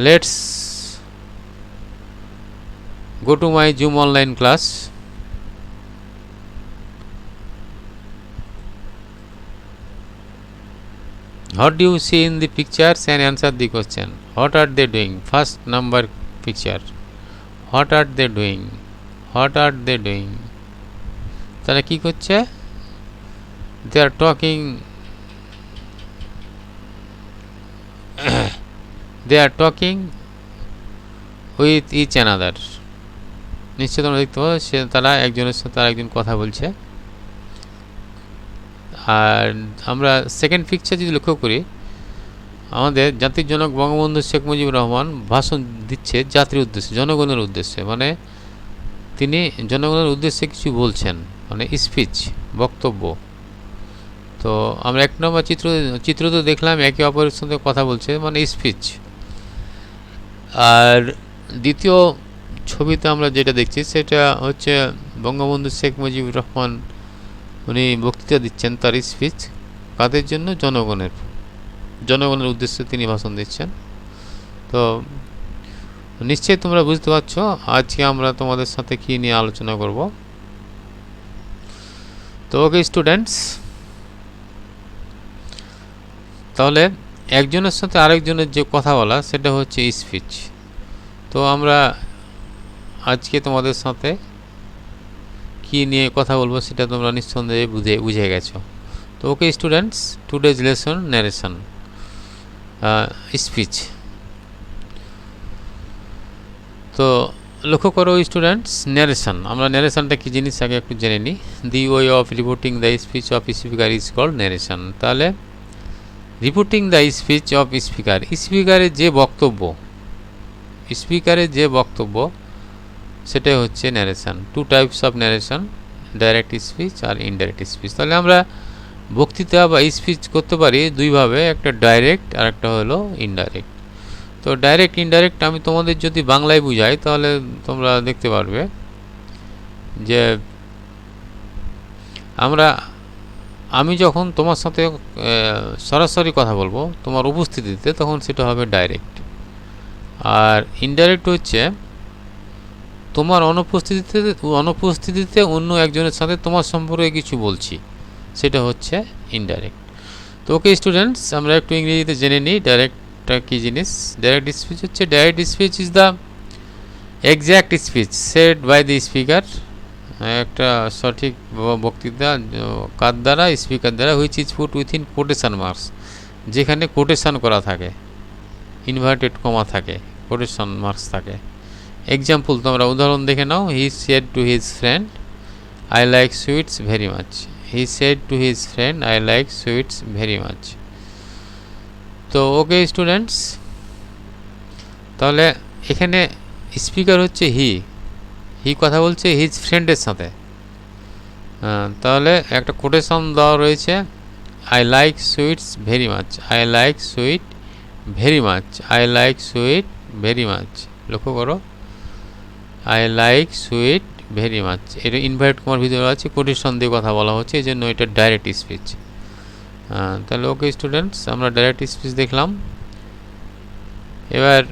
let's go to my Zoom online class. What do you see in the pictures and answer the question? What are they doing? First number picture. What are they doing? What are they doing? তারা কি করছে? They are talking. They are talking with each another. নিশ্চয় তোমরা দেখতে পাচ্ছ সে তারা একজনের সাথে আরেকজন কথা বলছে। আর আমরা সেকেন্ড পিকচার যদি লক্ষ্য করি, আমাদের জাতির জনক বঙ্গবন্ধু শেখ মুজিবুর রহমান ভাষণ দিচ্ছে জাতির উদ্দেশ্যে, জনগণের উদ্দেশ্যে, মানে তিনি জনগণের উদ্দেশ্যে কিছু বলছেন, মানে স্পিচ, বক্তব্য। তো আমরা এক নম্বর চিত্র তো দেখলাম একে অপরের সাথে কথা বলছে, মানে স্পিচ। আর দ্বিতীয় ছবিতে আমরা যেটা দেখছি সেটা হচ্ছে বঙ্গবন্ধু শেখ মুজিবুর রহমান, উনি বক্তৃতা দিচ্ছেন, তার স্পিচ কাদের জন্য? জনগণের উদ্দেশ্যে তিনি ভাষণ দিচ্ছেন। তো নিশ্চয়ই তোমরা বুঝতে পারছো আজকে আমরা তোমাদের সাথে কী নিয়ে আলোচনা করব। তো ওকে স্টুডেন্টস, তাহলে একজনের সাথে আরেকজনের যে কথা বলা সেটা হচ্ছে স্পিচ। তো আমরা আজকে তোমাদের সাথে কী নিয়ে কথা বলবো সেটা তোমরা নিঃসন্দেহে বুঝে গেছো। তো okay students, today's lesson narration, speech. তো লক্ষ্য করো স্টুডেন্টস, ন্যারেশন, আমরা ন্যারেশনটা কী জিনিস আগে একটু জেনে নিই। The way of reporting the speech of speaker is called narration. তাহলে reporting the speech of speaker, স্পিকারের যে বক্তব্য সেটাই হচ্ছে narration. Two types of narration, direct speech আর ইনডাইরেক্ট স্পিচ। তাহলে আমরা বক্তৃতা বা স্পিচ করতে পারি দুইভাবে, একটা ডাইরেক্ট আর একটা হলো ইনডাইরেক্ট। তো ডাইরেক্ট ইনডাইরেক্ট আমি তোমাদের যদি বাংলায় বুঝাই তাহলে তোমরা দেখতে পারবে যে আমি যখন তোমার সাথে সরাসরি কথা বলবো তোমার উপস্থিতিতে, তখন সেটা হবে ডাইরেক্ট। আর ইনডাইরেক্ট হচ্ছে তোমার অনুপস্থিতিতে অন্য একজনের সাথে তোমার সম্পর্কে কিছু বলছি, সেটা হচ্ছে ইনডাইরেক্ট। তো ওকে স্টুডেন্টস, আমরা একটু ইংরেজিতে জেনে নিই ডাইরেক্টটা কী জিনিস। ডাইরেক্ট স্পিচ হচ্ছে, direct speech is the exact speech said by the speaker, একটা সঠিক বক্তৃতা কার দ্বারা? স্পিকার দ্বারা, which is put within quotation marks, যেখানে কোটেশন করা থাকে, ইনভার্টেড কমা থাকে, কোটেশন মার্কস থাকে। এক্সাম্পল, তোমরা উদাহরণ দেখে নাও। He said to his friend, I like sweets very much. He said to his friend, I like sweets very much. তো ওকে স্টুডেন্টস, তাহলে এখানে স্পিকার হচ্ছে হি কথা বলছে হিজ ফ্রেন্ডের সাথে। তাহলে একটা কোটেশন দেওয়া রয়েছে, I like sweets very much, I like sweet very much, I like sweet very much. লক্ষ্য করো, I like sweet very much, এটা ইনভার্ট কমার ভিতরে আছে, কোটেশন দিয়ে কথা বলা হচ্ছে, এই জন্য এটা ডাইরেক্ট স্পিচ। তাহলে ওকে স্টুডেন্টস, আমরা ডাইরেক্ট স্পিচ দেখলাম। এবার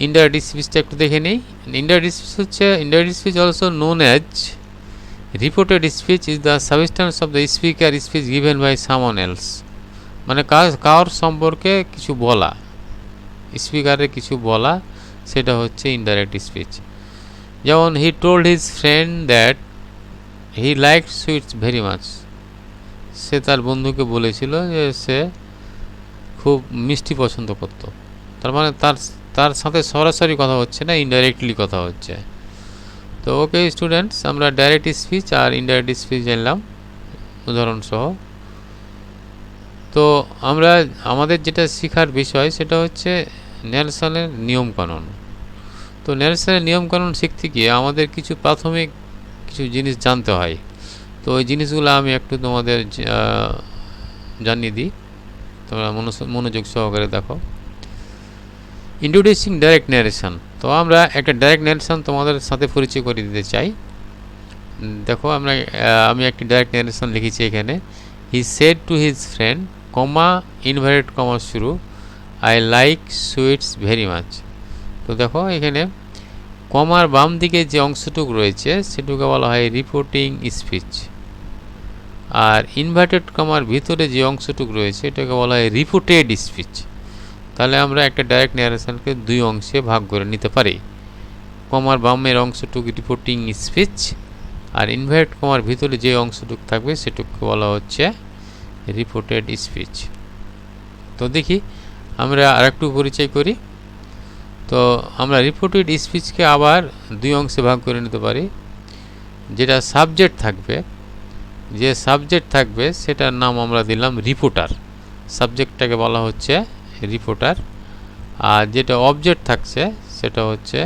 ইনডাইরেক্ট স্পিচটা একটু দেখে নিই। ইনডাইরেক্ট স্পিচ হচ্ছে, indirect speech also known as reported speech is the substance of the speaker speech given by someone else, মানে কার সম্পর্কে কিছু বলা, স্পিকারের কিছু বলা, সেটা হচ্ছে ইনডাইরেক্ট স্পিচ। যেমন he told his friend that he like sweets very much, সে তার বন্ধুকে বলেছিল যে সে খুব মিষ্টি পছন্দ করত। তার মানে তার সাথে সরাসরি কথা হচ্ছে না, ইনডাইরেক্টলি কথা হচ্ছে। তো ওকে স্টুডেন্টস, আমরা ডাইরেক্ট স্পিচ আর ইনডাইরেক্ট স্পিচ জানলাম উদাহরণসহ। তো আমরা আমাদের যেটা শেখার বিষয় সেটা হচ্ছে ন্যারেশনের নিয়মকানুন। তো ন্যারেশনের নিয়মকানুন শিখতে গিয়ে আমাদের কিছু প্রাথমিক কিছু জিনিস জানতে হয়। তো ওই জিনিসগুলো আমি একটু তোমাদের জানিয়ে দিই, তোমরা মনোযোগ সহকারে দেখো। Introducing direct narration. তো আমরা একটা ডাইরেক্ট ন্যারেশন তোমাদের সাথে পরিচয় করে দিতে চাই। দেখো আমি একটি ডাইরেক্ট ন্যারেশন লিখেছি এখানে। He said to his friend, comma inverted comma শুরু, I like sweets very much. তো দেখো এখানে কমার বাম দিকে যে অংশটুকু রয়েছে সেটুকে বলা হয় রিপোর্টিং স্পিচ, আর ইনভার্টেড কমার ভিতরে যে অংশটুকু রয়েছে এটাকে বলা হয় রিপোর্টেড স্পিচ। তাহলে আমরা একটা ডাইরেক্ট ন্যারেশনকে দুই অংশে ভাগ করে নিতে পারি। কমার বামের অংশটুকু রিপোর্টিং স্পিচ, আর ইনভার্টেড কমার ভিতরে যে অংশটুকু থাকবে সেটুকুকে বলা হচ্ছে রিপোর্টেড স্পিচ। তো দেখি আমরা আরেকটু পরিচয় করি। তো আমরা রিপোর্টেড স্পিচকে আবার দুই অংশে ভাগ করে নিতে পারি। যেটা সাবজেক্ট থাকবে, যে সাবজেক্ট থাকবে সেটার নাম আমরা দিলাম রিপোর্টার, সাবজেক্টটাকে বলা হচ্ছে রিপোর্টার। আর যেটা অবজেক্ট থাকছে সেটা হচ্ছে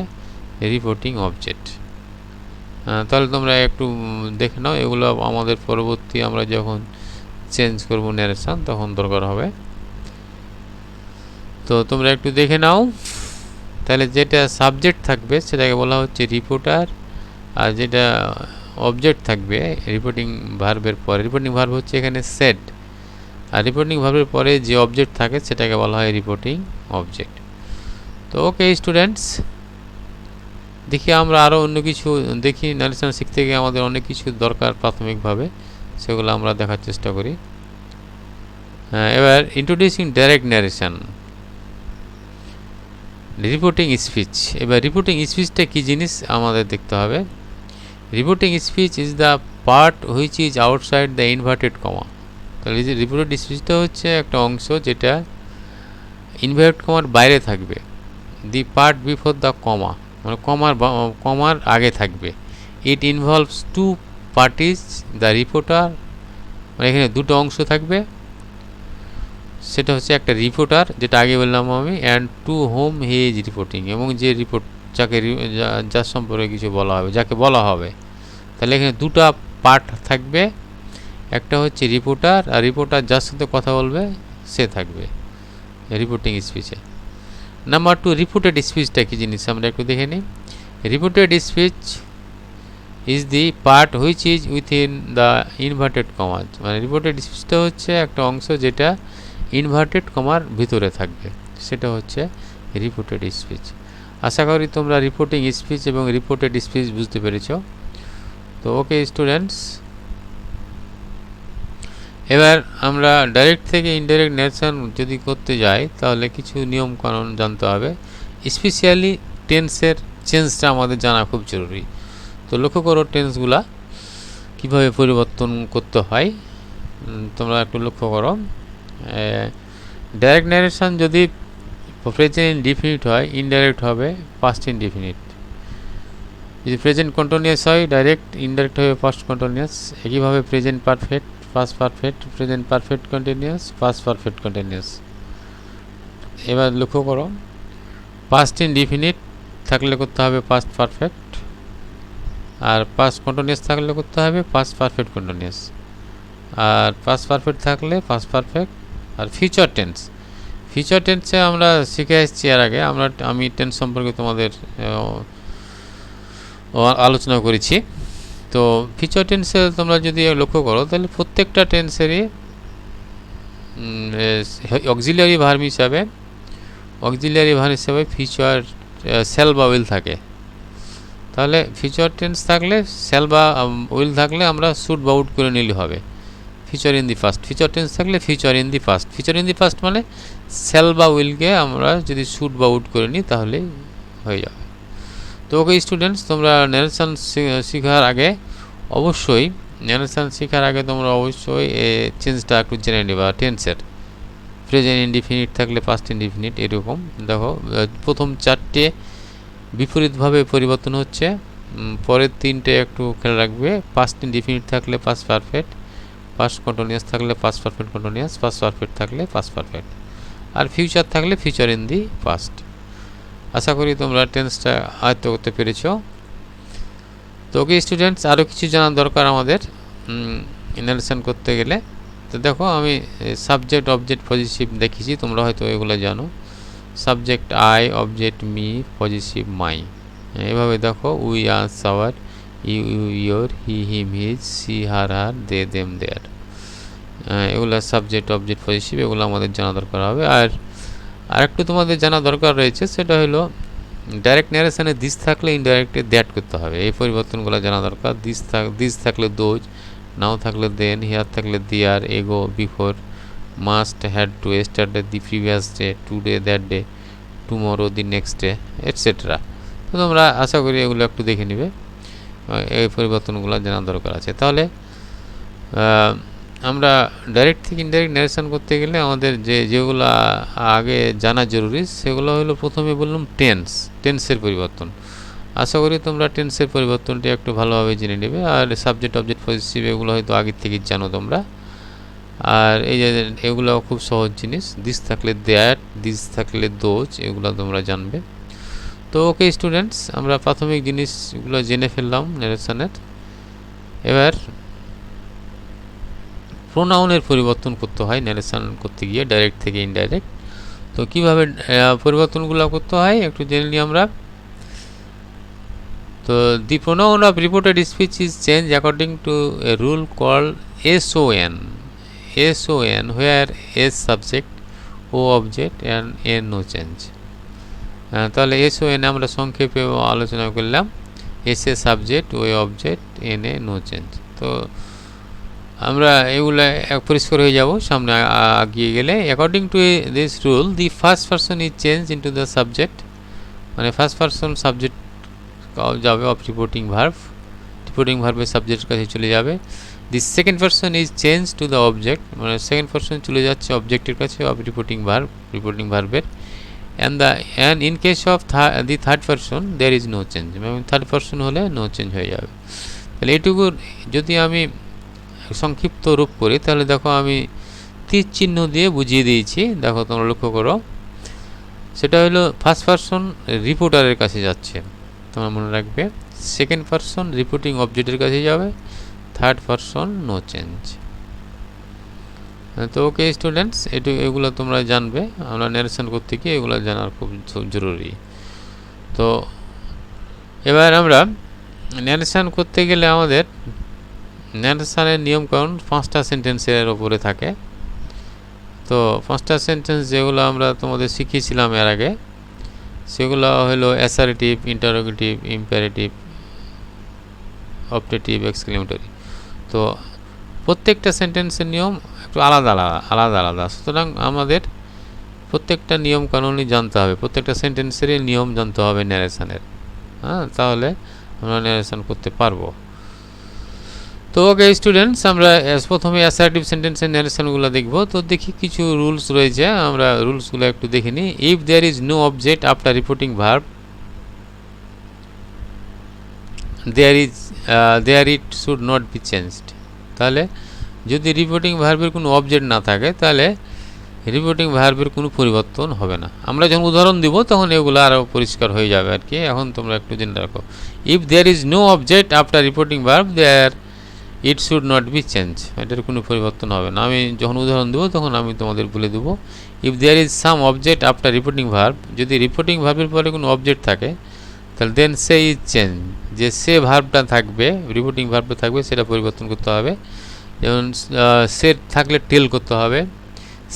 রিপোর্টিং অবজেক্ট। তাহলে তোমরা একটু দেখে নাও, এগুলো আমাদের পরবর্তী আমরা যখন চেঞ্জ করব ন্যারেশন তখন দরকার হবে। তো তোমরা একটু দেখে নাও। তাহলে যেটা সাবজেক্ট থাকবে সেটাকে বলা হচ্ছে রিপোর্টার, আর যেটা অবজেক্ট থাকবে রিপোর্টিং ভার্বের পরে, রিপোর্টিং ভার্ব হচ্ছে এখানে সেড, আর রিপোর্টিং ভার্বের পরে যে অবজেক্ট থাকে সেটাকে বলা হয় রিপোর্টিং অবজেক্ট। তো ওকে স্টুডেন্টস, দেখি আমরা আরও অন্য কিছু দেখি। ন্যারেশন শিখতে গিয়ে আমাদের অনেক কিছু দরকার প্রাথমিকভাবে, সেগুলো আমরা দেখার চেষ্টা করি। এবার introducing direct narration, reporting speech. এবার রিপোর্টিং স্পিচটা কী জিনিস আমাদের দেখতে হবে। Reporting speech is the part which is outside the inverted comma. তাহলে এই যে রিপোর্টেড স্পিচটা হচ্ছে একটা অংশ যেটা ইনভার্টেড কমার বাইরে থাকবে, the part before the comma, মানে কমার আগে থাকবে। It involves two parties, the reporter, মানে এখানে দুটো অংশ থাকবে, সেটা হচ্ছে একটা রিপোর্টার যেটা আগে বললাম আমি, and to whom he is reporting, এবং যে রিপোর্ট যার সম্পর্কে কিছু বলা হবে, যাকে বলা হবে। তাহলে এখানে দুটো পার্ট থাকবে, একটা হচ্ছে রিপোর্টার, আর রিপোর্টার যার সাথে কথা বলবে সে থাকবে রিপোর্টিং স্পিচে। নাম্বার 2, রিপোর্টেড স্পিচটা কী জিনিস আমরা একটু দেখে নিই। Reported speech is the part which is within the inverted commas, মানে রিপোর্টেড স্পিচটা হচ্ছে একটা অংশ যেটা ইনভার্টেড কমার ভিতরে থাকবে, সেটা হচ্ছে রিপোর্টেড স্পিচ। আশা করি তোমরা রিপোর্টিং স্পিচ এবং রিপোর্টেড স্পিচ বুঝতে পেরেছ। তো ওকে স্টুডেন্টস, এবার আমরা ডাইরেক্ট থেকে ইনডাইরেক্ট ন্যারেশন যদি করতে যাই তাহলে কিছু নিয়ম কানুন জানতে হবে। স্পেশালি টেন্সের চেঞ্জটা আমাদের জানা খুব জরুরি। তো লক্ষ্য করো টেন্সগুলা কীভাবে পরিবর্তন করতে হয়, তোমরা একটু লক্ষ্য করো। ডাইরেক্ট ন্যারেশন যদি প্রেজেন্ট ইনডিফিনিট হয়, ইনডাইরেক্ট হবে পাস্ট ইনডিফিনিট। যদি প্রেজেন্ট কন্টিনিউয়াস হয় ডাইরেক্ট, ইনডাইরেক্ট হবে পাস্ট কন্টিনিউয়াস। একইভাবে present perfect, past perfect, present perfect continuous, past perfect continuous. এবার লক্ষ্য করো, পাস্ট ইনডিফিনিট থাকলে করতে হবে পাস্ট পারফেক্ট, আর পাস্ট কন্টিনিউয়াস থাকলে করতে হবে পাস্ট পারফেক্ট কন্টিনিউয়াস, আর পাস্ট পারফেক্ট থাকলে পাস্ট পারফেক্ট। আর ফিউচার টেন্স, ফিউচার টেন্সে আমরা শিখে এসেছি এর আগে, আমি টেন্স সম্পর্কে তোমাদের আলোচনা করেছি। তো ফিউচার টেন্সে তোমরা যদি লক্ষ্য করো তাহলে প্রত্যেকটা টেন্সেরই অক্সিলিয়ারি ভার্ব হিসাবে ফিউচার সেল বা উইল থাকে। তাহলে ফিউচার টেন্স থাকলে সেল বা উইল থাকলে আমরা শুড বা উড করে নিলে হবে। Future in the past, future tense থাকলে future in the past, future in the past মানে সেল বা উইলকে আমরা যদি শুড বা উড করে নিই তাহলেই হয়ে যাবে। তো ওকে স্টুডেন্টস, তোমরা ন্যারেশন শেখার আগে অবশ্যই তোমরা অবশ্যই চেঞ্জটা একটু জেনে নেবা। টেন্সের প্রেজেন্ট ইনডিফিনিট থাকলে পাস্ট ইনডিফিনিট, এরকম দেখো প্রথম চারটে বিপরীতভাবে পরিবর্তন হচ্ছে, পরের তিনটে একটু খেয়াল রাখবে। পাস্ট ইনডিফিনিট থাকলে পাস্ট পারফেক্ট, পাস্ট কন্টিনিউয়াস থাকলে past perfect continuous, past perfect থাকলে পাস্ট পারফেক্ট, আর ফিউচার থাকলে ফিউচার ইন দি পাস্ট। আশা করি তোমরা টেন্সটা আয়ত্ত করতে পেরেছ। তো ওকে স্টুডেন্টস, আরও কিছু জানার দরকার আমাদের ন্যারেশন করতে গেলে। তো দেখো আমি সাবজেক্ট অবজেক্ট পজিটিভ দেখিয়েছি, তোমরা হয়তো এগুলো জানো। Subject I, object me, possessive my. এভাবে দেখো we, us, our, you, your, he, him, his, she, her, her, they, them, their. এগুলো সাবজেক্ট অবজেক্ট পজিটিভ, এগুলো আমাদের জানা দরকার হবে। আর আরেকটু তোমাদের জানা দরকার রয়েছে, সেটা হলো ডাইরেক্ট ন্যারেশনে দিস থাকলে ইনডাইরেক্টে দ্যাট করতে হবে। এই পরিবর্তনগুলো জানা দরকার। দিস থাকলে দোজ, নাও থাকলে দেন, হিয়ার থাকলে দিয়ার, এগো, before, must, had to, yesterday, the previous day, today, that day, tomorrow, the next day, etcetera. তো তোমরা আশা করি এগুলো একটু দেখে নিবে, এই পরিবর্তনগুলো জানা দরকার আছে। তাহলে আমরা ডাইরেক্ট থেকে ইনডাইরেক্ট ন্যারেশন করতে গেলে আমাদের যেগুলো আগে জানা জরুরি সেগুলো হলো, প্রথমে বললাম টেন্সের পরিবর্তন। আশা করি তোমরা টেন্সের পরিবর্তনটি একটু ভালোভাবে জেনে নেবে। আর সাবজেক্ট অবজেক্ট পজিটিভ এগুলো হয়তো আগের থেকেই জানো তোমরা। আর এই যে এগুলো খুব সহজ জিনিস, দিস থাকলে দ্যাট, দিস থাকলে দোজ, এগুলো তোমরা জানবে। তো ওকে স্টুডেন্টস, আমরা প্রাথমিক জিনিসগুলো জেনে ফেললাম ন্যারেশনের। এবার প্রোনাউনের পরিবর্তন করতে হয় ন্যারেশন করতে গিয়ে, ডাইরেক্ট থেকে ইনডাইরেক্ট। তো কীভাবে পরিবর্তনগুলো করতে হয় একটু জেনে নিই আমরা। তো the pronoun of reported speech is change according to a rule called SON, where S subject, O object and N no change. তাহলে SON আমরা সংক্ষেপে আলোচনা করলাম, S এ সাবজেক্ট, O এ অবজেক্ট, N এ নো চেঞ্জ। তো আমরা এগুলো পরিষ্কার হয়ে যাব সামনে আগিয়ে গেলে। According to this rule the first person is change into the subject, মানে ফার্স্ট পারসন সাবজেক্ট যাবে অফ রিপোর্টিং ভার্বের সাবজেক্টের কাছে চলে যাবে। The second person is change to the object, মানে সেকেন্ড পারসন চলে যাচ্ছে অবজেক্টের কাছে অফ রিপোর্টিং ভার্বের। And in case of the third person there is no change, এবং থার্ড পারসন হলে নো চেঞ্জ হয়ে যাবে। তাহলে এটুকু যদি আমি সংক্ষিপ্ত রূপ করি, তাহলে দেখো আমি তীর চিহ্ন দিয়ে বুঝিয়ে দিয়েছি, দেখো তোমরা লক্ষ্য করো। সেটা হলো ফার্স্ট পারসন রিপোর্টারের কাছে যাচ্ছে, তোমরা মনে রাখবে। সেকেন্ড পারসন রিপোর্টিং অবজেক্টের কাছে যাবে, থার্ড পারসন নো চেঞ্জ। তো ওকে স্টুডেন্টস, এগুলো তোমরা জানবে। আমরা ন্যারেশন করতে গিয়ে এগুলো জানার খুব জরুরি। তো এবার আমরা ন্যারেশন করতে গেলে আমাদের ন্যারেশনের নিয়মকানুন 5টা সেন্টেন্সের ওপরে থাকে। তো 5টা সেন্টেন্স যেগুলো আমরা তোমাদের শিখিয়েছিলাম এর আগে, সেগুলো হলো assertive, interrogative, imperative, optative, exclamatory. তো প্রত্যেকটা সেন্টেন্সের নিয়ম একটু আলাদা। সুতরাং আমাদের প্রত্যেকটা নিয়ম কানুনই জানতে হবে, প্রত্যেকটা সেন্টেন্সেরই নিয়ম জানতে হবে ন্যারেশনের। তাহলে আমরা ন্যারেশন করতে পারবো। তো ওকে স্টুডেন্টস, আমরা প্রথমে অ্যাসার্টিভ সেন্টেন্সের ন্যারেশনগুলো দেখব। তো দেখি কিছু রুলস রয়েছে, আমরা রুলসগুলো একটু দেখে নিই। If there is no object after reporting verb, there it should not be changed. তাহলে যদি রিপোর্টিং ভার্বের কোনো অবজেক্ট না থাকে, তাহলে রিপোর্টিং ভার্বের কোনো পরিবর্তন হবে না। আমরা যখন উদাহরণ দিব তখন এগুলো আরও পরিষ্কার হয়ে যাবে আর কি। এখন তোমরা একটু জেনে রাখো, if there is no object after reporting verb, it should not be change, এটার কোনো পরিবর্তন হবে না। আমি যখন উদাহরণ দেবো তখন আমি তোমাদের বলে দেবো। If there is some object after reporting verb, যদি রিপোর্টিং ভার্বের পরে কোনো অবজেক্ট থাকে, তাহলে দেন সে ইজ চেঞ্জ, যে সে ভার্বটা থাকবে, রিপোর্টিং ভার্বটা থাকবে, সেটা পরিবর্তন করতে হবে। যেমন সেট থাকলে টেল করতে হবে,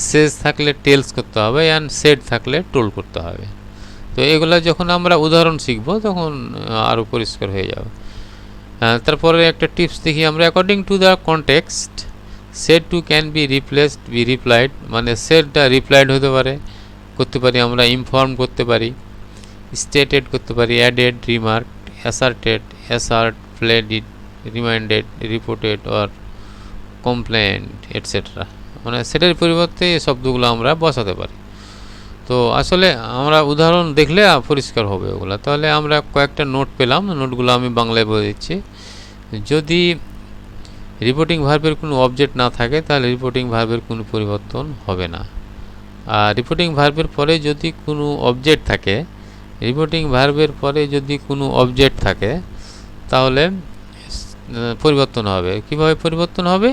সেজ থাকলে টেলস করতে হবে, অ্যান্ড সেট থাকলে টোল করতে হবে। তো এগুলো যখন আমরা উদাহরণ শিখব তখন আরও পরিষ্কার হয়ে যাবে। তারপরে একটা টিপস দেখি আমরা। According to the context, said to can be replaced by replied, মানে সেটটা রিপ্লাইড হতে পারে, করতে পারি আমরা, ইনফর্ম করতে পারি, স্টেটেড করতে পারি, added, remark, asserted, assert, pleaded, reminded, reported or complained, etcetera. মানে সেটার পরিবর্তে এই শব্দগুলো আমরা বসাতে পারি। তো আসলে আমরা উদাহরণ দেখলে পরিষ্কার হবে ওগুলো। তাহলে আমরা কয়েকটা নোট পেলাম, নোটগুলো আমি বাংলায় বলে দিচ্ছি। যদি রিপোর্টিং ভার্বের কোনো অবজেক্ট না থাকে, তাহলে রিপোর্টিং ভার্বের কোনো পরিবর্তন হবে না। আর রিপোর্টিং ভার্বের পরে যদি কোনো অবজেক্ট থাকে, তাহলে পরিবর্তন হবে। কিভাবে পরিবর্তন হবে?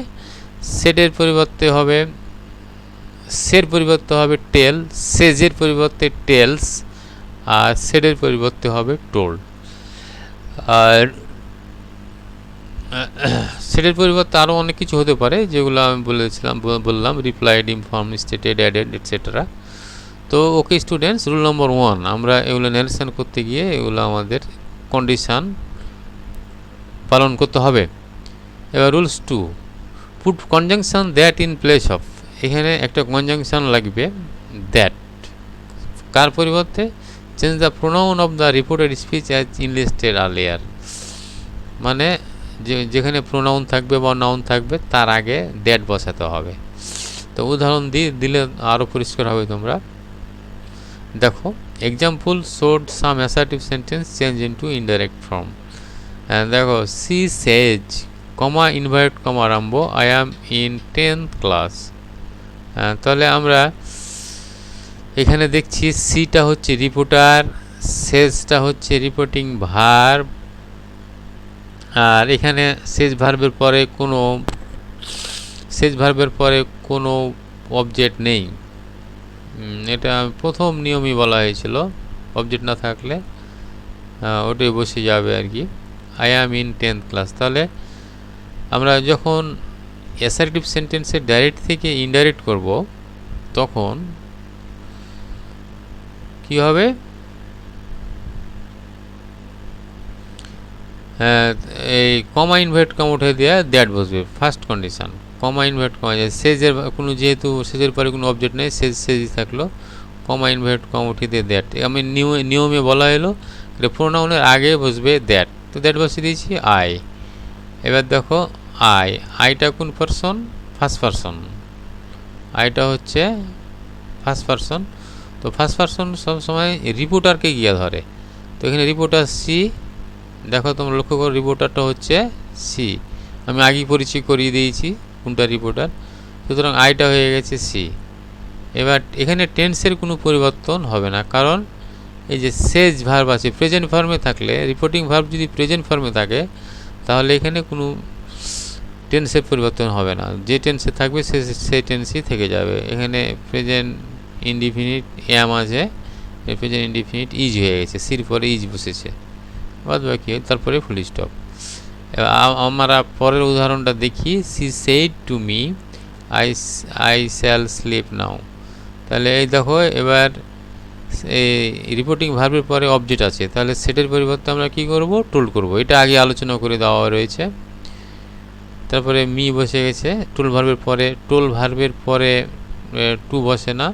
সেটের পরিবর্তে হবে টেল, সেজের পরিবর্তে টেলস, আর সেটের পরিবর্তে হবে টোল্ড। আর সেটের পরিবর্তে আরও অনেক কিছু হতে পারে, যেগুলো আমি বললাম, replied, inform, stated, added, etcetera. তো তো ওকে স্টুডেন্টস, রুল নম্বর 1 আমরা এগুলো ন্যারেশন করতে গিয়ে এগুলো আমাদের কন্ডিশন পালন করতে হবে। এবার rules 2, put conjunction that in place of, এখানে একটা কনজাংশন লাগবে দ্যাট, কার পরিবর্তে? Change the pronoun of the reported speech as enlisted earlier, মানে যেখানে প্রোনাউন থাকবে বা নাউন থাকবে তার আগে দ্যাট বসাতে হবে। তো উদাহরণ দিলে আরও পরিষ্কার হবে। তোমরা দেখো, example showed some assertive sentence change into indirect form. দেখো, she says comma invert comma আরম্ভ I am in 10th class. তাহলে আমরা এখানে দেখছি সিটা হচ্ছে রিপোর্টার, সেজটা হচ্ছে রিপোর্টিং ভার্ব, আর এখানে সেজ ভার্বের পরে কোনো অবজেক্ট নেই। এটা প্রথম নিয়মই বলা হয়েছিল, অবজেক্ট না থাকলে ওটাই বসে যাবে আর কি। I am in 10th class. তাহলে আমরা যখন অ্যাসার্টিভ সেন্টেন্সে ডাইরেক্ট থেকে ইনডাইরেক্ট করব তখন কি হবে? এই কমা ইনভার্ট কমা উঠে দেওয়া দ্যাট বসবে ফার্স্ট কন্ডিশন। কমা ইনভার্ট কমা, সেজের কোনো যেহেতু সেজের পরে কোনো অবজেক্ট নেই, সেজই থাকলো, কমা ইনভার্ট কমা উঠে দিয়ে দ্যাট। আমি নিয়মে বলা এলো প্রোনাউনের আগে বসবে দ্যাট, তো দ্যাট বসিয়ে দিয়েছি আই। এবার দেখো আইটা কোন পারসন? First person. আইটা হচ্ছে ফার্স্ট পারসন। তো ফার্স্ট পারসন সবসময় রিপোর্টারকে গিয়ে ধরে। তো এখানে রিপোর্টার সি, দেখো তোমরা লক্ষ্য করো রিপোর্টারটা হচ্ছে সি, আমি আগেই পরিচয় করিয়ে দিয়েছি কোনটা রিপোর্টার, সুতরাং আইটা হয়ে গেছে সি। এবার এখানে টেন্সের কোনো পরিবর্তন হবে না, কারণ এই যে সেজ ভার্ব আছে প্রেজেন্ট ফর্মে থাকলে, রিপোর্টিং ভার্ব যদি প্রেজেন্ট ফর্মে থাকে তাহলে এখানে কোনো টেন্সের পরিবর্তন হবে না, যে টেন্সে থাকবে সেই টেন্সই থেকে যাবে। এখানে প্রেজেন্ট ইনডিফিনিট অ্যাম আছে, প্রেজেন্ট ইনডিফিনিট ইজ হয়ে গেছে, সির পরে ইজ বসেছে, বাদ বাকি তারপরে ফুল স্টপ। আমরা পরের উদাহরণটা দেখি। She said to me I shall sleep now. তাহলে এই দেখো, এবার এই রিপোর্টিং ভার্বের পরে অবজেক্ট আছে, তাহলে সেটের পরিবর্তে আমরা কি করব? টোল করব। এটা আগে আলোচনা করে দেওয়া রয়েছে। তারপরে মি বসে গেছে টোল ভার্বের পরে টু বসে না,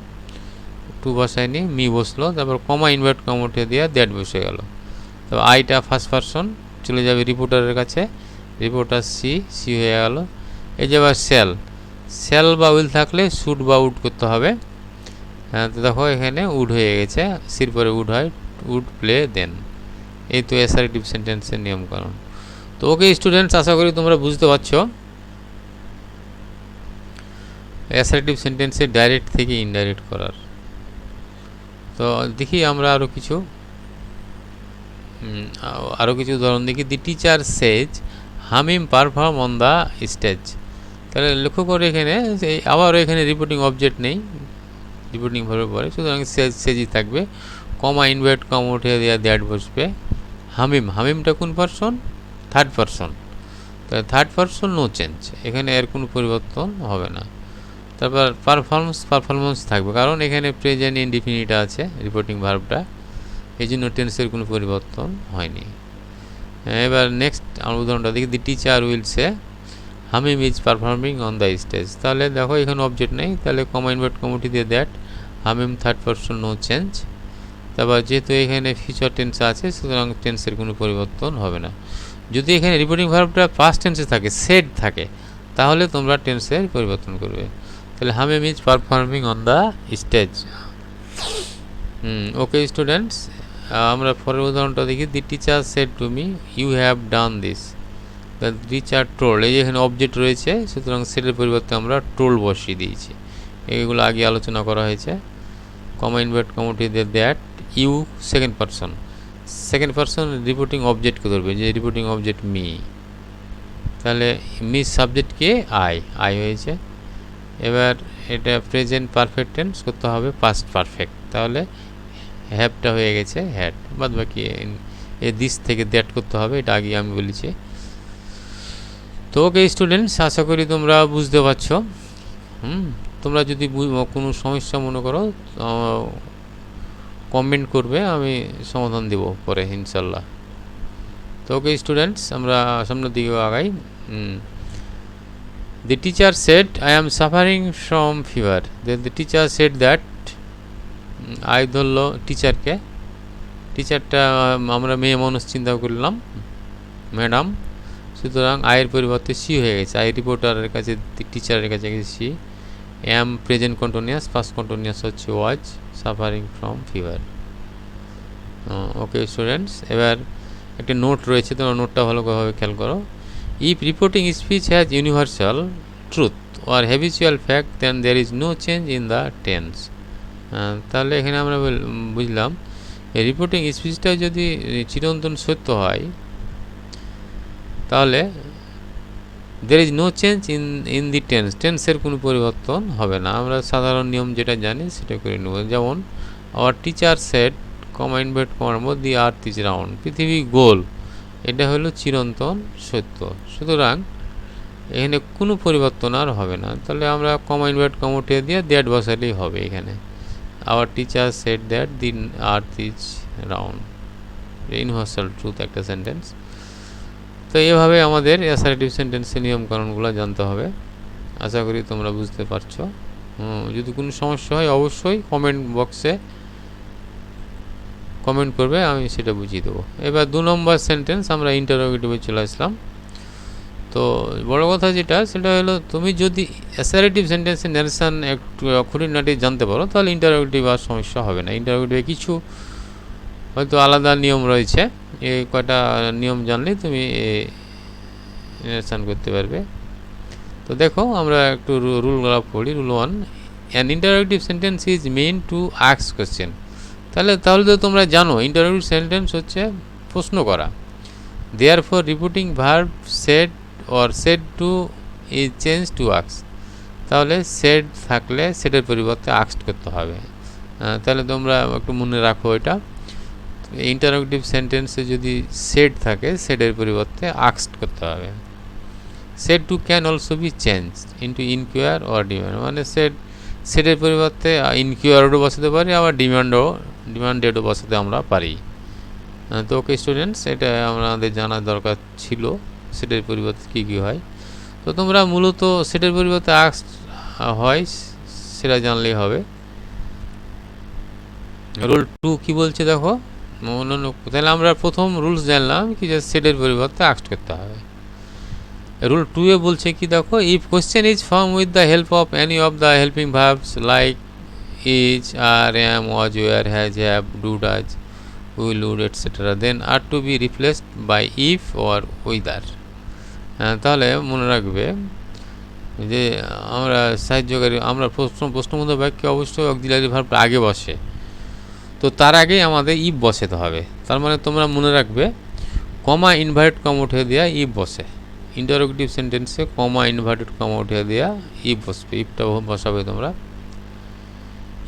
টু বসায়নি, মি বসলো, তারপর কমা ইনভার্ট কমা উঠে দিয়ে দ্যাট বসে গেল। তো আইটা ফার্স্ট পারসন চলে যাবে রিপোর্টারের কাছে, রিপোর্টার সি হয়ে গেল। এই যে আবার শ্যাল বা উইল থাকলে শুড বা উড করতে হবে। হ্যাঁ, তো দেখো এখানে উড হয়ে গেছে, সির পরে উড হয়, উড প্লে দেন। এই তো অ্যাসার্টিভ সেন্টেন্সের নিয়মকানুন। তো ওকে স্টুডেন্টস, আশা করি তোমরা বুঝতে পারছো অ্যাসার্টিভ সেন্টেন্সে ডাইরেক্ট থেকে ইনডাইরেক্ট করার। তো দেখি আমরা আরও কিছু উদাহরণ দেখি। The teacher says Hamim perform on the stage. তাহলে লক্ষ্য করে এখানে আবারও এখানে রিপোর্টিং অবজেক্ট নেই, রিপোর্টিং ভার্বের পরে, সুতরাং সেজই থাকবে। কমা ইনভার্ট কমা উঠে দেওয়া দ্যাট বসবে। হামিমটা কোন পারসন? Third person. তাহলে থার্ড পারসন নো চেঞ্জ, এখানে এর কোনো পরিবর্তন হবে না। তারপর পারফরমেন্স থাকবে, কারণ এখানে প্রেজেন্ট ইনডিফিনিট আছে রিপোর্টিং ভার্বটা, এই জন্য টেন্সের কোনো পরিবর্তন হয়নি। এবার নেক্সট উদাহরণটা দেখি। The teacher will say Hamim is performing on the stage. তাহলে দেখো এখানে অবজেক্ট নেই, তাহলে কমা ইনভার্ট কমা দিয়ে দ্যাট, হামিম থার্ড পারসন নো চেঞ্জ। তারপর যেহেতু এখানে ফিউচার টেন্স আছে, সুতরাং টেন্সের কোনো পরিবর্তন হবে না। যদি এখানে রিপোর্টিং ভার্বটা পাস্ট টেন্সে থাকে, সেড থাকে, তাহলে তোমরা টেন্সের পরিবর্তন করবে। তাহলে Hamim is performing on the stage. Okay students, আমরা পরের উদাহরণটা দেখি। The teacher said to me you have done this. The teacher told, এই এখানে অবজেক্ট রয়েছে, সুতরাং সেটের পরিবর্তে আমরা টোল্ড বসিয়ে দিয়েছি। এগুলো আগে আলোচনা করা হয়েছে। কমা ইনভার্ট কমা উঠিয়ে দিয়ে that, you second person reporting অবজেক্টকে ধরবে, যে রিপোর্টিং অবজেক্ট মি। তাহলে মি সাবজেক্টকে আই হয়েছে। এবার এটা প্রেজেন্ট পারফেক্ট টেন্স করতে হবে পাস্ট পারফেক্ট, তাহলে হ্যাভটা হয়ে গেছে হ্যাড, বাদ বাকি দিস থেকে দ্যাট করতে হবে, এটা আগে আমি বলেছি। তো ওকে স্টুডেন্টস, আশা করি তোমরা বুঝতে পারছো। তোমরা যদি কোনো সমস্যা মনে করো কমেন্ট করবে, আমি সমাধান দেব পরে ইনশাল্লাহ। তো ওকে স্টুডেন্টস, আমরা সামনের দিকে আগাই। The teacher said, I am suffering from fever. Then the teacher said that, I ধরলো টিচারকে, টিচারটা আমরা মেয়ে মানুষ চিন্তা করলাম, ম্যাডাম, সুতরাং আয়ের পরিবর্তে সি হয়ে গেছে। আই রিপোর্টারের কাছে, টিচারের কাছে গেছে she. Am present continuous, past continuous হচ্ছে was, suffering from fever. Okay students, এবার একটা নোট রয়েছে, তোমরা নোটটা ভালোভাবে খেয়াল করো। If reporting speech has universal truth or habitual fact then there is no change in the tense. তাহলে এখানে আমরা বুঝলাম রিপোর্টিং স্পিচটা যদি চিরন্তন সত্য হয় তাহলে there is no change in the tense, টেন্সের কোনো পরিবর্তন হবে না। আমরা সাধারণ নিয়ম যেটা জানি সেটা করে নেব। যেমন our teacher said, comma invert কমার মধ্যে দি আর্থ ইজ রাউন্ড, পৃথিবী গোল, এটা হলো চিরন্তন সত্য। সুতরাং এখানে কোনো পরিবর্তন আর হবে না। তাহলে আমরা কমা ইনভার্ট কমা উঠে দিয়ে দ্যাট বসালেই হবে। এখানে our teacher said that the earth is round, universal truth একটা সেন্টেন্স। তো এভাবে আমাদের অ্যাসার্টিভ সেন্টেন্সের নিয়মকানুনগুলো জানতে হবে। আশা করি তোমরা বুঝতে পারছো। যদি কোনো সমস্যা হয় অবশ্যই কমেন্ট বক্সে কমেন্ট করবে, আমি সেটা বুঝিয়ে দেবো। এবার 2 নম্বর সেন্টেন্স, আমরা ইন্টারোগেটিভে চলে আসলাম। তো বড় কথা যেটা, সেটা হলো তুমি যদি অ্যাসার্টিভ সেন্টেন্সের ন্যারেশন একটু খুঁটিনাটি জানতে পারো তাহলে ইন্টারোগেটিভ আর সমস্যা হবে না। ইন্টারোগেটিভে কিছু হয়তো আলাদা নিয়ম রয়েছে, এই কয়টা নিয়ম জানলেই তুমি ন্যারেশন করতে পারবে। তো দেখো আমরা একটু রুলগুলো পড়ি। Rule 1, an interrogative sentence is meant to ask question. তাহলে তো তোমরা জানো ইন্টারোগেটিভ সেন্টেন্স হচ্ছে প্রশ্ন করা। Therefore reporting verb said or said to is change to ask. তাহলে সেড থাকলে সেডের পরিবর্তে আস্কড করতে হবে। তাহলে তোমরা একটু মনে রাখো এটা। ইন্টারোগেটিভ সেন্টেন্সে যদি সেড থাকে সেডের পরিবর্তে আস্কড করতে হবে। Said to can also be change into inquire or demand, মানে সেডের পরিবর্তে ইনকোয়ারও বসাতে পারি, আবার ডিমান্ডেডও বসাতে আমরা পারি। তো ওকে স্টুডেন্টস, এটা আমাদের জানার দরকার ছিল সেটের পরিবর্তে কী কী হয়। তো তোমরা মূলত সেটের পরিবর্তে আস্ক হয় সেটা জানলেই হবে। রুল 2 কি বলছে দেখো, তাহলে আমরা প্রথম রুলস জানলাম কি যে সেটের পরিবর্তে আস্ক করতে হবে। রুল 2 এ বলছে কি দেখো, if question is form with the help of any of the helping verbs like is, are, am, was, were, has, have, do, does, will, would, etcetera, then are to be replaced by if or whether. তাহলে মনে রাখবে যে আমরা সাহায্যকারী, আমরা প্রশ্নবোধক বাক্যে অবশ্যই অক্সিলারি ভার্ব আগে বসে, তো তার আগেই আমাদের ইফ বসাতে হবে। তার মানে তোমরা মনে রাখবে কমা ইনভার্টেড কমা উঠে দেওয়া ইফ বসে। ইন্টারোগেটিভ সেন্টেন্সে কমা ইনভার্টেড কমা উঠে দেওয়া ইফ বসবে, ইফটা বসাবে তোমরা।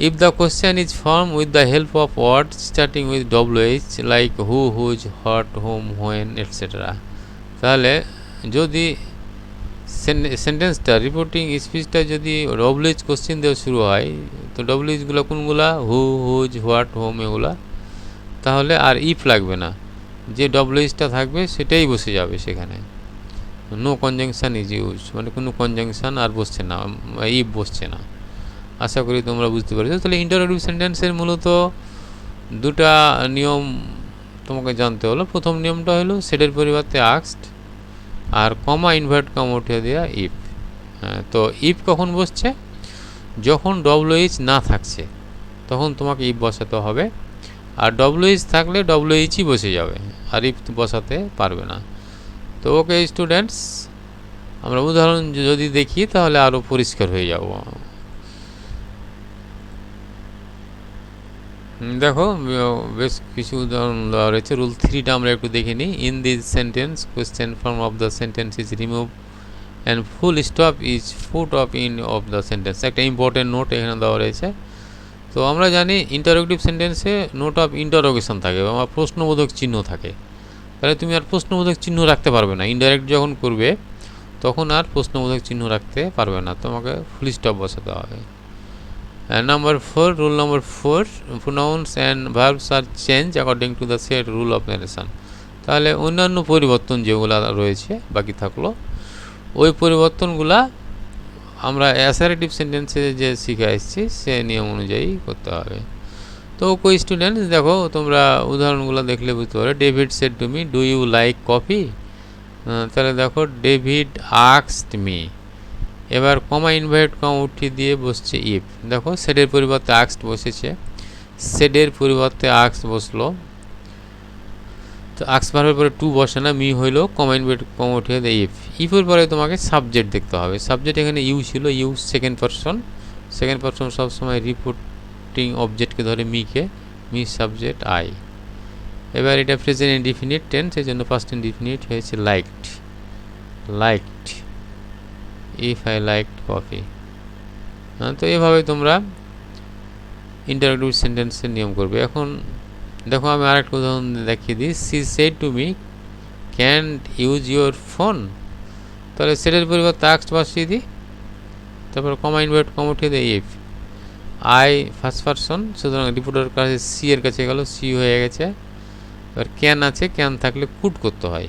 If the question is form with the help of words starting with WH like who, whose, what, whom, when, etcetera, তাহলে যদি সেন্টেন্সটা রিপোর্টিং স্পিচটা যদি WH কোশ্চেন দিয়ে শুরু হয়, তো WHগুলো কোনগুলা, হু, হুজ, হোয়াট, হোম এগুলা, তাহলে আর ইফ লাগবে না, যে WHটা থাকবে সেটাই বসে যাবে সেখানে। নো কনজাংশন ইজ ইউজ, মানে কোনো কনজাংশন আর বসছে না, ইফ বসছে না। আশা করি তোমরা বুঝতে পেরেছো। তাহলে ইন্টারোগেটিভ সেন্টেন্সের মূলত 2টা নিয়ম তোমাকে জানতে হলো। প্রথম নিয়মটা হলো সেটের পরিবর্তে আস্কড, আর কমা ইনভার্ট কমা উঠে দেওয়া ইফ। তো ইফ কখন বসছে, যখন WH না থাকছে তখন তোমাকে ইফ বসাতে হবে, আর WH থাকলে WHই বসে যাবে, আর ইফ বসাতে পারবে না। তো ওকে স্টুডেন্টস, আমরা উদাহরণ যদি দেখি তাহলে আরও পরিষ্কার হয়ে যাব। দেখো বেশ কিছু উদাহরণ দেওয়া রয়েছে। রুল 3টা আমরা একটু দেখে নিই। In this sentence question form of the sentence is remove and full stop is foot of in of the sentence, একটা ইম্পর্টেন্ট নোট এখানে দেওয়া রয়েছে। তো আমরা জানি ইন্টারোগেটিভ সেন্টেন্সে নোট অফ ইন্টারোগেশন থাকে বা প্রশ্নবোধক চিহ্ন থাকে। তাহলে তুমি আর প্রশ্নবোধক চিহ্ন রাখতে পারবে না, ইনডাইরেক্ট যখন করবে তখন আর প্রশ্নবোধক চিহ্ন রাখতে পারবে না, তোমাকে ফুল স্টপ বসাতে হবে। Number 4, rule number 4, pronouns and verbs are changed according to the said rule of narration. তাহলে অন্যান্য পরিবর্তন যেগুলো রয়েছে বাকি থাকলো ওই পরিবর্তনগুলা আমরা অ্যাসারেটিভ সেন্টেন্সে যে শিখে আসছি সে নিয়ম অনুযায়ী করতে হবে। তো ওকে স্টুডেন্টস দেখো তোমরা উদাহরণগুলো দেখলে বুঝতে পারো। David said to me do you like coffee, তাহলে দেখো ডেভিড আস্কড মি, এবার কমা ইনভার্ট কমা উঠিয়ে দিয়ে বসছে ইফ, দেখো সেডের পরিবর্তে আস্কড বসেছে, সেডের পরিবর্তে আস্কড বসলো, তো আস্ক ভার্বের পরে টু বসে না, মি হইলো, কমা ইনভার্ট কমা উঠিয়ে দেয় ইফ। ইফের পরে তোমাকে সাবজেক্ট দেখতে হবে। সাবজেক্ট এখানে ইউ ছিল, you second person, second person সবসময় রিপোর্টিং অবজেক্টকে ধরে মিকে, মি সাবজেক্ট আই। এবার এটা প্রেজেন্ট ইনডিফিনিট টেন্স, এই জন্য পাস্ট ইনডিফিনিট হয়েছে liked, liked if I liked coffee. তো এভাবে তোমরা ইন্টারোগেটিভ সেন্টেন্সের নিয়ম করবে। এখন দেখো আমি আরেকটা উদাহরণ দেখিয়ে দিই। She said to me can't use your phone, তাহলে সেটের পরিবর্তে আস্কড বসিয়ে দিই, তারপর কমা ইনভার্ট কমা উঠিয়ে দেয় ইফ। আই ফার্স্ট পারসন, সুতরাং রিপোর্টার কাছে সি এর কাছে গেল, সি হয়ে গেছে। এবার ক্যান আছে, ক্যান থাকলে কুড করতে হয়,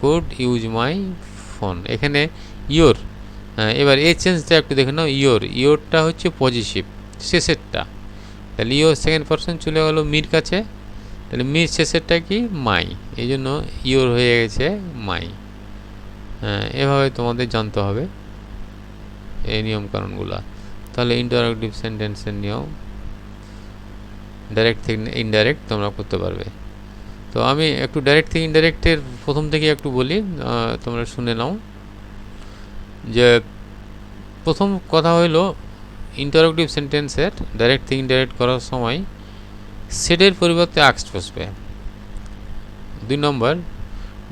কুড ইউজ মাই ফোন। এখানে ইয়োর, এবার এই চেঞ্জটা একটু দেখে নাও। ইয়োরটা হচ্ছে পজিটিভ শেষেরটা, তাহলে ইয়োর সেকেন্ড পারসন চলে গেল মির কাছে, তাহলে মির শেষেরটা কি মাই, এই জন্য ইয়োর হয়ে গেছে মাই। এভাবে তোমাদের জানতে হবে এই নিয়মকানুনগুলো। তাহলে ইন্টারোগেটিভ সেন্টেন্সের নিয়ম ডাইরেক্ট থেকে ইনডাইরেক্ট তোমরা করতে পারবে। তো আমি একটু ডাইরেক্ট থেকে ইনডাইরেক্টের প্রথম থেকে একটু বলি, তোমরা শুনে নাও। যে প্রথম কথা হইল ইন্টারোগেটিভ সেন্টেন্সের ডাইরেক্ট থেকে ইনডাইরেক্ট করার সময় সেডের পরিবর্তে আস্কড বসবে। 2 নম্বর,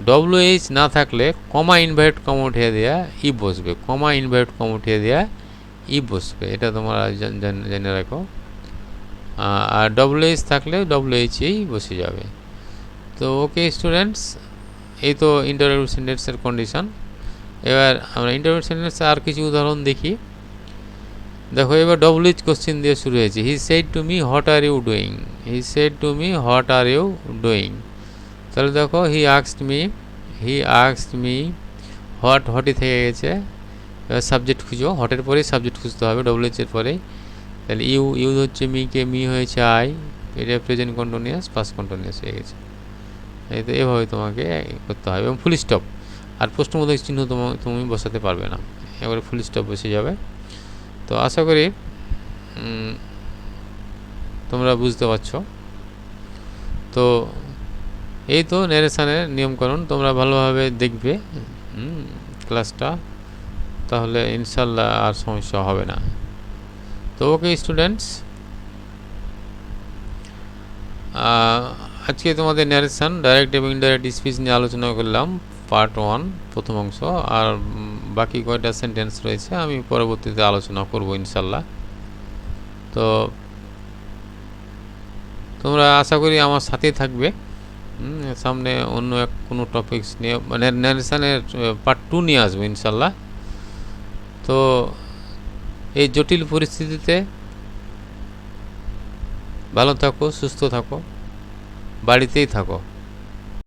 ডব্লিউএইচ না থাকলে কমা ইনভার্ট কমা উঠিয়ে দেওয়া ই বসবে, কমা ইনভার্ট কমা উঠিয়ে দেওয়া ই বসবে, এটা তোমরা জেনে রাখো। আর ডব্লিউএইচ থাকলে ডব্লিউএইচই বসে যাবে। তো ওকে স্টুডেন্টস, এই তো ইন্টারোগেটিভ সেন্টেন্সের কন্ডিশন। এবার আমরা ইন্টারোগেটিভ সেন্টেন্সে আর কিছু উদাহরণ দেখি। দেখো এবার ডব্লিউএইচ কোশ্চেন দিয়ে শুরু হয়েছে। He said to me what are you doing, he said to me what are you doing, তাহলে দেখো হি আস্কড মি হোয়াটই থেকে গেছে। এবার সাবজেক্ট খুঁজো, হটের পরেই সাবজেক্ট খুঁজতে হবে ডব্লিউএইচের পরেই। তাহলে ইউ হচ্ছে মিকে, মি হয়েছে আই, এটা প্রেজেন্ট কন্টিনিউয়াস পাস্ট কন্টিনিউয়াস হয়ে গেছে। এই তো এভাবে তোমাকে করতে হবে। এবং ফুল স্টপ আর প্রশ্নবোধক চিহ্ন তুমি বসাতে পারবে না, এবারে ফুল স্টপ বসে যাবে। তো আশা করি তোমরা বুঝতে পারছো। তো এই তো ন্যারেশনের নিয়মকানুন, তোমরা ভালোভাবে দেখবে ক্লাসটা, তাহলে ইনশাল্লাহ আর সমস্যা হবে না। তো ওকে স্টুডেন্টস, আজকে তোমাদের ন্যারেশন ডাইরেক্ট এবং ইনডাইরেক্ট স্পিচ নিয়ে আলোচনা করলাম পার্ট 1 প্রথম অংশ। আর বাকি কয়টা সেন্টেন্স রয়েছে আমি পরবর্তীতে আলোচনা করব ইনশাল্লাহ। তো তোমরা আশা করি আমার সাথেই থাকবে। সামনে অন্য কোনো টপিকস নিয়ে মানে ন্যারেশনের পার্ট 2 নিয়ে আসবো ইনশাল্লাহ। তো এই জটিল পরিস্থিতিতে ভালো থাকো, সুস্থ থাকো, বাড়িতেই থাকো।